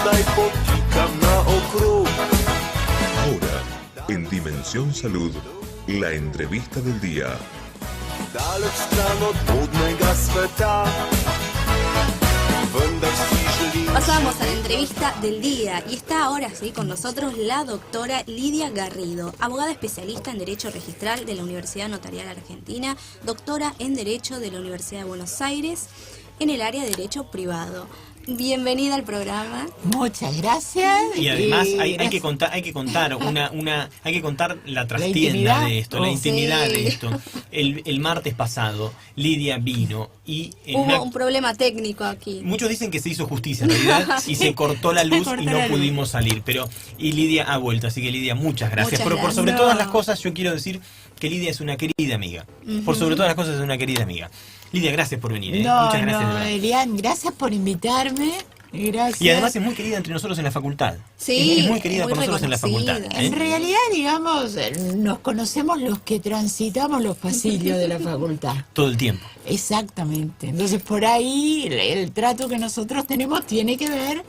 Ahora, en Dimensión Salud, la entrevista del día. Pasamos a la entrevista del día y está ahora sí con nosotros la doctora Lidia Garrido, abogada especialista en Derecho Registral de la Universidad Notarial Argentina, doctora en Derecho de la Universidad de Buenos Aires en el área de Derecho Privado. Bienvenida al programa. Muchas gracias. Y además hay que contar la trastienda de esto, la intimidad de esto. El martes pasado Lidia vino y hubo un problema técnico aquí. Muchos dicen que se hizo justicia en realidad y se cortó la luz y no pudimos salir, y Lidia ha vuelto, así que Lidia, muchas gracias. Pero por sobre todas las cosas yo quiero decir que Lidia es una querida amiga. Por sobre todas las cosas es una querida amiga. Lidia, gracias por venir. Muchas gracias. Elian, gracias por invitarme. Gracias. Y además es muy querida entre nosotros en la facultad. Sí, es muy querida por nosotros en la facultad. En realidad, digamos, nos conocemos los que transitamos los pasillos de la facultad. Todo el tiempo. Exactamente. Entonces, por ahí, el trato que nosotros tenemos tiene que ver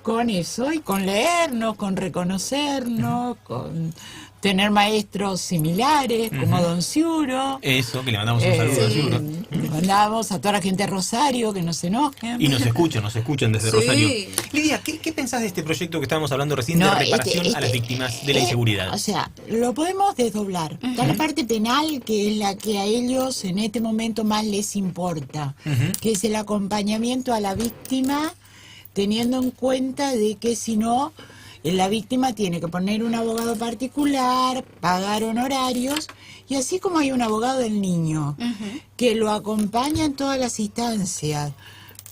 con eso, y con leernos, con reconocernos, con tener maestros similares, como Don Ciuro. Eso, que le mandamos un saludo a Ciuro. Le mandamos a toda la gente de Rosario, que no se enojen. Y nos escuchan desde Rosario. Lidia, ¿qué pensás de este proyecto que estábamos hablando recién de reparación a las víctimas de la inseguridad? O sea, lo podemos desdoblar. Está la parte penal, que es la que a ellos en este momento más les importa, que es el acompañamiento a la víctima, teniendo en cuenta de que si no, la víctima tiene que poner un abogado particular, pagar honorarios, y así como hay un abogado del niño que lo acompaña en todas las instancias.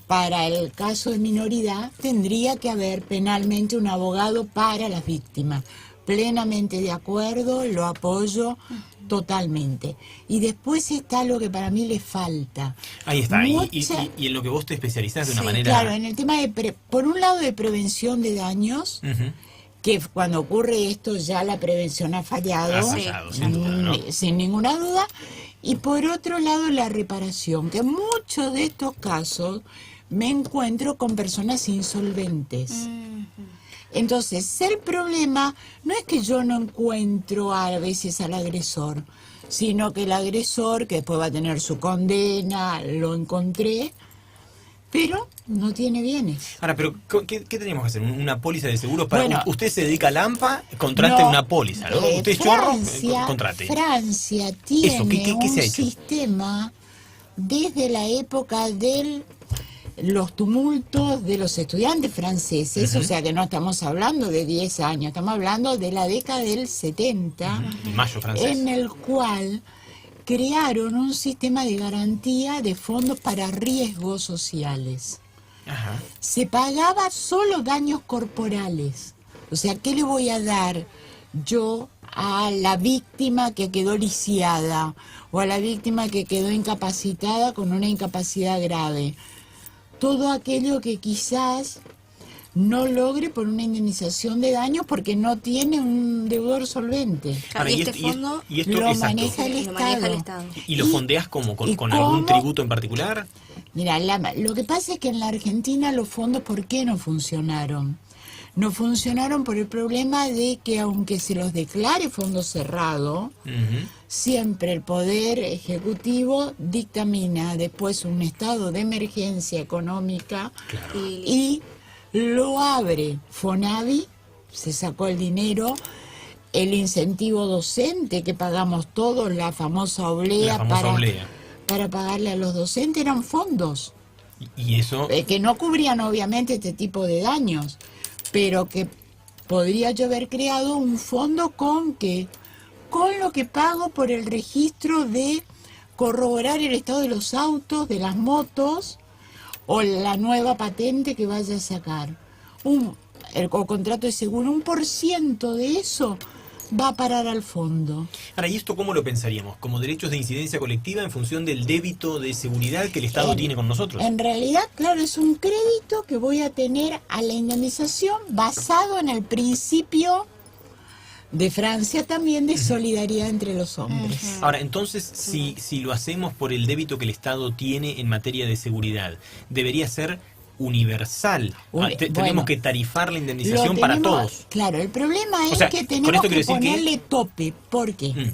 Para el caso de minoridad, tendría que haber penalmente un abogado para las víctimas. Plenamente de acuerdo, lo apoyo totalmente. Y después está lo que para mí le falta. Ahí está, y en lo que vos te especializás de una manera... Claro, en el tema de, por un lado, de prevención de daños, que cuando ocurre esto ya la prevención ha fallado, sin duda, ¿no? Sin ninguna duda. Y por otro lado, la reparación, que en muchos de estos casos me encuentro con personas insolventes. Entonces, el problema no es que yo no encuentro a veces al agresor, sino que el agresor, que después va a tener su condena, lo encontré, pero no tiene bienes. Ahora, pero ¿qué tenemos que hacer? ¿Una póliza de seguros? Usted se dedica a Lampa, contrate una póliza, ¿no? Usted es chorro, contrate. Francia tiene un sistema desde la época de los tumultos de los estudiantes franceses, o sea que no estamos hablando de 10 años, estamos hablando de la década del 70, el mayo francés, en el cual crearon un sistema de garantía de fondos para riesgos sociales. Se pagaba solo daños corporales. O sea, ¿qué le voy a dar yo a la víctima que quedó lisiada o a la víctima que quedó incapacitada con una incapacidad grave? Todo aquello que quizás no logre por una indemnización de daños porque no tiene un deudor solvente. Y este fondo lo maneja el Estado. ¿Y lo fondeas con algún tributo en particular? Mira, lo que pasa es que en la Argentina los fondos, ¿por qué no funcionaron? No funcionaron por el problema de que aunque se los declare fondo cerrado, siempre el Poder Ejecutivo dictamina después un estado de emergencia económica y lo abre. Fonavi se sacó el dinero, el incentivo docente que pagamos todos, la famosa oblea, para pagarle a los docentes, eran fondos. ¿Y eso? Que no cubrían obviamente este tipo de daños, pero que podría yo haber creado un fondo con lo que pago por el registro de corroborar el estado de los autos, de las motos, o la nueva patente que vaya a sacar. El contrato de seguro, 1% de eso va a parar al fondo. Ahora, ¿y esto cómo lo pensaríamos? ¿Como derechos de incidencia colectiva en función del débito de seguridad que el Estado tiene con nosotros? En realidad, claro, es un crédito que voy a tener a la indemnización basado en el principio de Francia también de solidaridad entre los hombres. Ahora, entonces, si lo hacemos por el débito que el Estado tiene en materia de seguridad, ¿debería ser universal. Tenemos Bueno, que tarifar la indemnización lo para tenemos- todos. Claro, el problema es O sea, que con tenemos esto que quiero decir que- ponerle tope. ¿Por qué?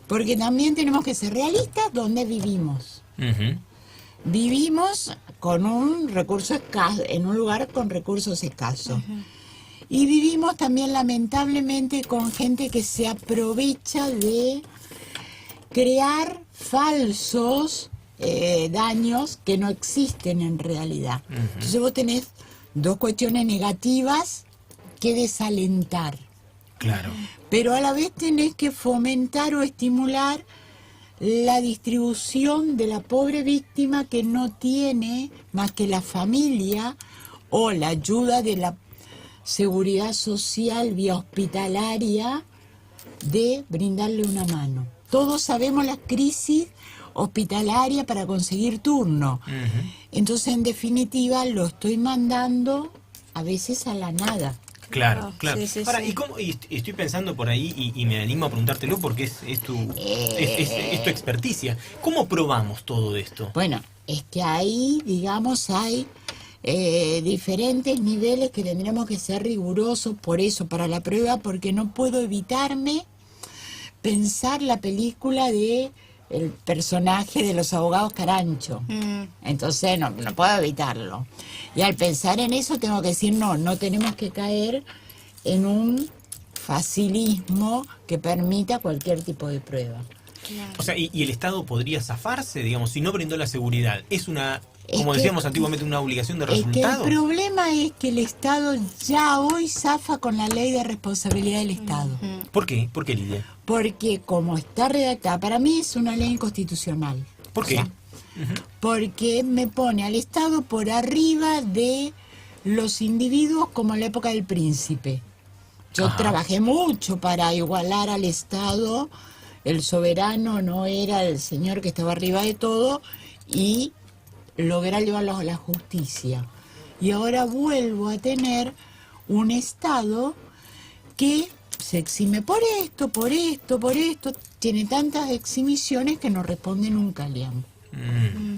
Porque también tenemos que ser realistas donde vivimos. Ujú. Vivimos con un recurso escaso, en un lugar con recursos escasos. Y vivimos también lamentablemente con gente que se aprovecha de crear falsos daños que no existen en realidad. Entonces vos tenés dos cuestiones negativas que desalentar. Claro. Pero a la vez tenés que fomentar o estimular la distribución de la pobre víctima que no tiene más que la familia o la ayuda de la seguridad social vía hospitalaria de brindarle una mano. Todos sabemos la crisis hospitalaria para conseguir turno. Entonces, en definitiva, lo estoy mandando a veces a la nada. Claro, Ah, claro. sí, sí, Ahora, sí. y estoy pensando por ahí y me animo a preguntártelo porque es tu experticia. ¿Cómo probamos todo esto? Bueno, es que ahí, digamos, hay diferentes niveles que tendremos que ser rigurosos por eso, para la prueba, porque no puedo evitarme pensar la película de el personaje de los abogados Carancho. Entonces no puedo evitarlo. Y al pensar en eso tengo que decir, no tenemos que caer en un facilismo que permita cualquier tipo de prueba. O sea, y el Estado podría zafarse, digamos, si no brindó la seguridad. Es una, como que- decíamos antiguamente, una obligación de Es que el resultado. problema es que el Estado ya hoy zafa con la ley de responsabilidad del Estado. ¿Por qué? ¿Por qué, Lidia? Porque como está redactada, para mí es una ley inconstitucional. ¿Por O qué? sea, porque me pone al Estado por arriba de los individuos como en la época del príncipe. Yo Ajá. trabajé mucho para igualar al Estado. El soberano no era el señor que estaba arriba de todo y lograr llevarlo a la justicia. Y ahora vuelvo a tener un Estado que se exime por esto, tiene tantas exhibiciones que no responde nunca, Liam.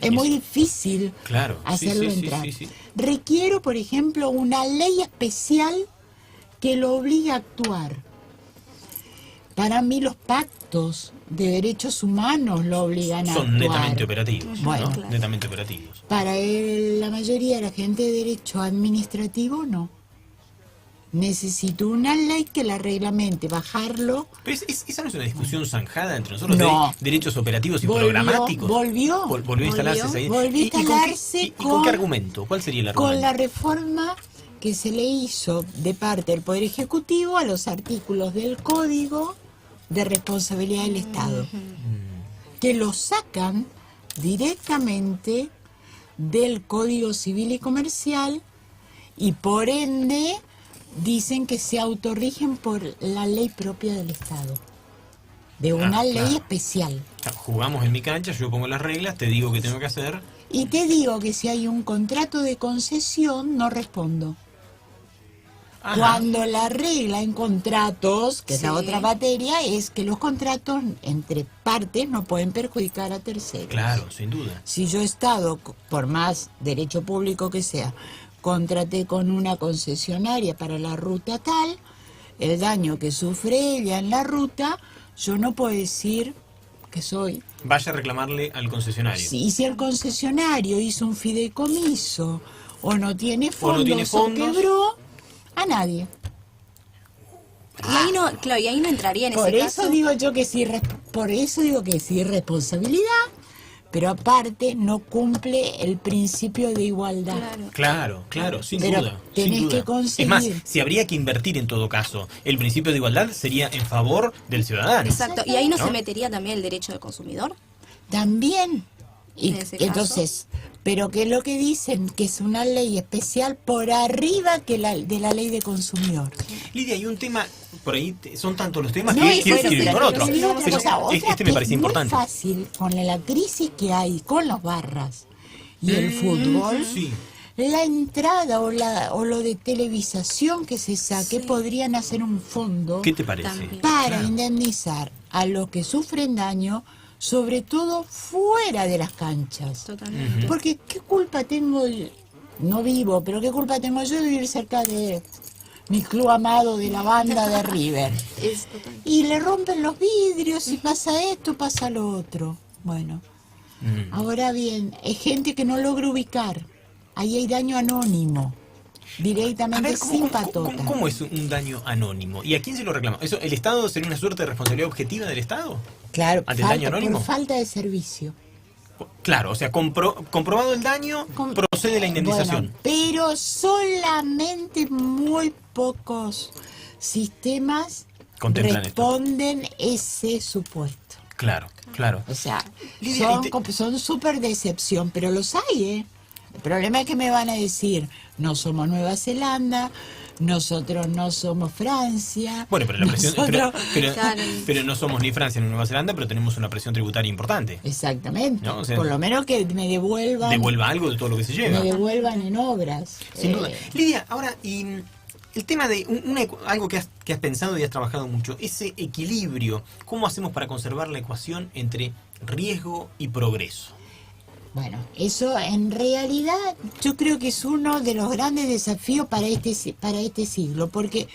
Es muy difícil Claro, hacerlo sí, entrar. sí. Requiero, por ejemplo, una ley especial que lo obligue a actuar. Para mí los pactos de derechos humanos lo obligan a Son actuar. netamente operativos. Bueno. ¿no? Claro. Netamente operativos. Para la mayoría de la gente de derecho administrativo, no. Necesito una ley que la reglamente, bajarlo. Pero esa no es una discusión zanjada entre nosotros No. de derechos operativos y Volvió, programáticos. volvió. Volvió a instalarse ahí. Volvió a ¿Y con qué- instalarse y con qué argumento? ¿Cuál sería el argumento? Con la reforma que se le hizo de parte del Poder Ejecutivo a los artículos del Código de Responsabilidad del Estado, que los sacan directamente del Código Civil y Comercial y por ende dicen que se autorrigen por la ley propia del Estado, de una ley claro. especial. Jugamos en mi cancha, yo pongo las reglas, te digo qué tengo que hacer. Y te digo que si hay un contrato de concesión, no respondo. Ajá. Cuando la regla en contratos, que es la Sí. otra materia, es que los contratos entre partes no pueden perjudicar a terceros. Claro, sin duda. Si yo Estado, por más derecho público que sea, contraté con una concesionaria para la ruta tal, el daño que sufre ella en la ruta, yo no puedo decir que soy. Vaya a reclamarle al concesionario. Y si el concesionario hizo un fideicomiso o no tiene fondos, tiene fondos. o quebró, a nadie. Y ahí no, claro, y ahí no entraría en Por ese eso caso. digo yo que sí, por eso digo que sí responsabilidad, pero aparte no cumple el principio de igualdad. Claro. Claro, sin Pero duda. tenés sin duda. que conseguir- Es más, si habría que invertir en todo caso, el principio de igualdad sería en favor del ciudadano. Exacto. ¿Y ahí no, ¿No? se metería también el derecho del consumidor? También. Y En ese caso. entonces, pero que lo que dicen que es una ley especial por arriba que de la ley de consumidor. Lidia, hay un tema, por ahí son tantos los temas No, que y quiero bueno, ir con pero otro. te digo otra Pero cosa, otra este que me parece es importante. muy fácil con la crisis que hay con los barras y el fútbol. Sí. La entrada o lo de televisación que se saque, podrían hacer un fondo ¿Qué te parece? También. para Claro. indemnizar a los que sufren daño, sobre todo fuera de las canchas. Totalmente. Porque ¿qué culpa tengo no vivo, pero ¿qué culpa tengo yo de vivir cerca de mi club amado de la banda de River? Y le rompen los vidrios y pasa esto, pasa lo otro. Bueno, ahora bien, es gente que no logra ubicar. Ahí hay daño anónimo. Directamente, sin patota. ¿Cómo es un daño anónimo? ¿Y a quién se lo reclama? ¿Eso, el Estado sería una suerte de responsabilidad objetiva del Estado? Claro, ¿ante el daño anónimo? Por falta de servicio. Claro, o sea, comprobado el daño, procede la indemnización. Bueno, pero solamente muy pocos sistemas responden ese supuesto. Claro, claro. O sea, son súper de excepción, pero los hay, ¿eh? El problema es que me van a decir, no somos Nueva Zelanda, nosotros no somos Francia. Bueno, pero la presión, pero no somos ni Francia ni Nueva Zelanda, pero tenemos una presión tributaria importante. Exactamente. ¿No? O sea, por lo menos que me devuelva algo de todo lo que se lleva. Me devuelvan en obras. Sin duda. Lidia, ahora, y el tema de algo que has pensado y has trabajado mucho, ese equilibrio, ¿cómo hacemos para conservar la ecuación entre riesgo y progreso? Bueno, eso en realidad yo creo que es uno de los grandes desafíos para este siglo, porque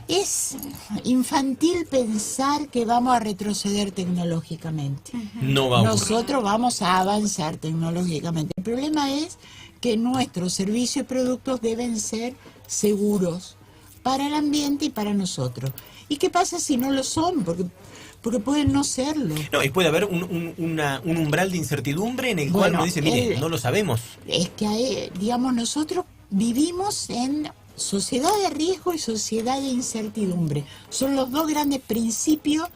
es infantil pensar que vamos a retroceder tecnológicamente. No va a ocurrir. Nosotros vamos a avanzar tecnológicamente. El problema es que nuestros servicios y productos deben ser seguros para el ambiente y para nosotros. ¿Y qué pasa si no lo son? Porque pueden no serlo. No, y puede haber un umbral de incertidumbre en el cual uno dice, mire, no lo sabemos. Es que, digamos, nosotros vivimos en sociedad de riesgo y sociedad de incertidumbre. Son los dos grandes principios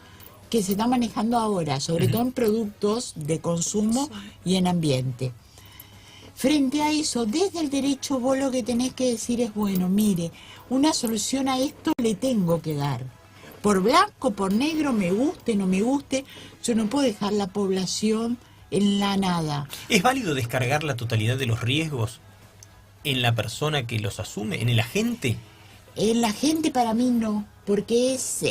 que se están manejando ahora, sobre todo en productos de consumo y en ambiente. Frente a eso, desde el derecho vos lo que tenés que decir es, bueno, mire, una solución a esto le tengo que dar. Por blanco, por negro, me guste, no me guste, yo no puedo dejar la población en la nada. ¿Es válido descargar la totalidad de los riesgos en la persona que los asume, en el agente? En la gente para mí no, porque es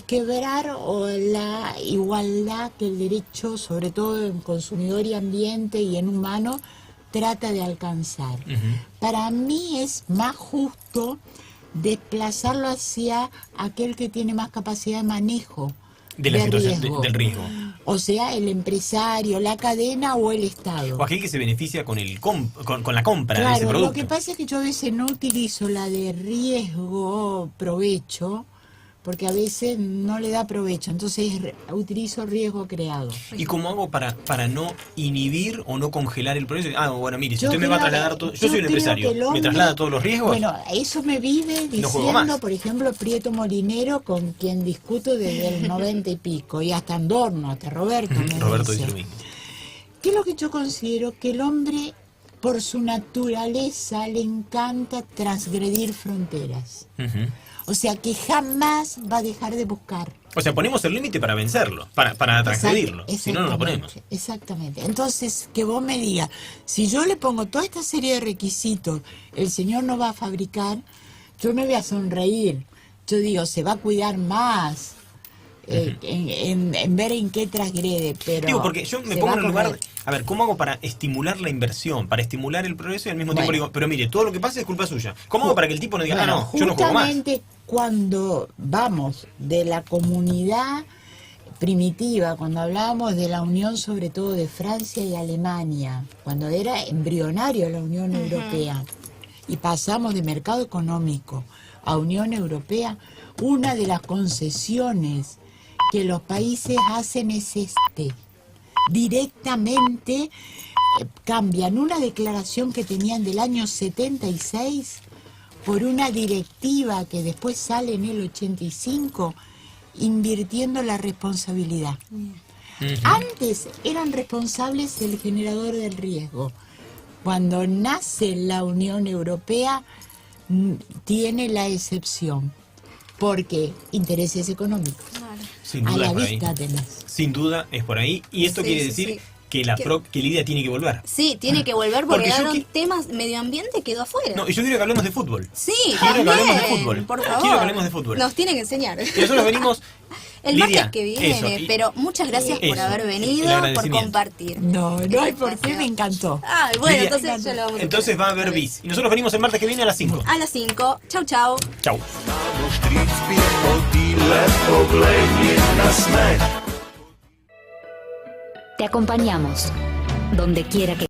quebrar la igualdad que el derecho, sobre todo en consumidor y ambiente y en humano, trata de alcanzar. Para mí es más justo desplazarlo hacia aquel que tiene más capacidad de manejo de la situación del riesgo. O sea, el empresario, la cadena o el Estado. O aquel que se beneficia con la compra claro, de ese producto. Lo que pasa es que yo a veces no utilizo la de riesgo provecho, porque a veces no le da provecho, entonces utilizo riesgo creado. ¿Y cómo hago para no inhibir o no congelar el proceso? Bueno, mire, si usted me va a trasladar todo, yo soy un empresario, ¿me traslada todos los riesgos? Bueno, eso me vive diciendo, por ejemplo, Prieto Molinero, con quien discuto desde el 90 y pico, y hasta Andorno, hasta Roberto me Roberto dice. dice lo mismo. ¿Qué es lo que yo considero? Que el hombre, por su naturaleza, le encanta transgredir fronteras. O sea, que jamás va a dejar de buscar. O sea, ponemos el límite para vencerlo, para transgredirlo. Si no, no lo ponemos. Exactamente. Entonces, que vos me digas, si yo le pongo toda esta serie de requisitos, el señor no va a fabricar, yo me voy a sonreír. Yo digo, se va a cuidar más en ver en qué transgrede. Pero digo, porque yo me pongo en el lugar... A ver, ¿cómo hago para estimular la inversión, para estimular el progreso y al mismo tiempo digo, pero mire, todo lo que pase es culpa suya? ¿Cómo hago para que el tipo no diga, no, yo no juego más? Justamente cuando vamos de la comunidad primitiva, cuando hablábamos de la unión sobre todo de Francia y Alemania, cuando era embrionario la Unión Europea, y pasamos de mercado económico a Unión Europea, una de las concesiones que los países hacen es directamente cambian una declaración que tenían del año 76 por una directiva que después sale en el 85, invirtiendo la responsabilidad. Antes eran responsables el generador del riesgo. Cuando nace la Unión Europea tiene la excepción, porque intereses económicos. Sin duda a la vista tenés. Sin duda es por ahí. Y esto quiere decir que Lidia tiene que volver. Sí, tiene que volver porque temas medio ambiente quedó afuera. No, y yo quiero que hablemos de fútbol. Sí, quiero también, que hablemos de fútbol. Por favor. Quiero que hablemos de fútbol. Nos tiene que enseñar. Y nosotros venimos... El Lidia, martes que viene, eso, pero muchas gracias por eso, haber el venido, por agradecimiento. compartir. No hay por qué, me encantó. Ay, bueno, Lidia, entonces ya lo vamos a entonces va a haber bis. Y nosotros venimos el martes que viene a las 5. A las 5. Chau, chau. Chau. Te acompañamos donde quiera que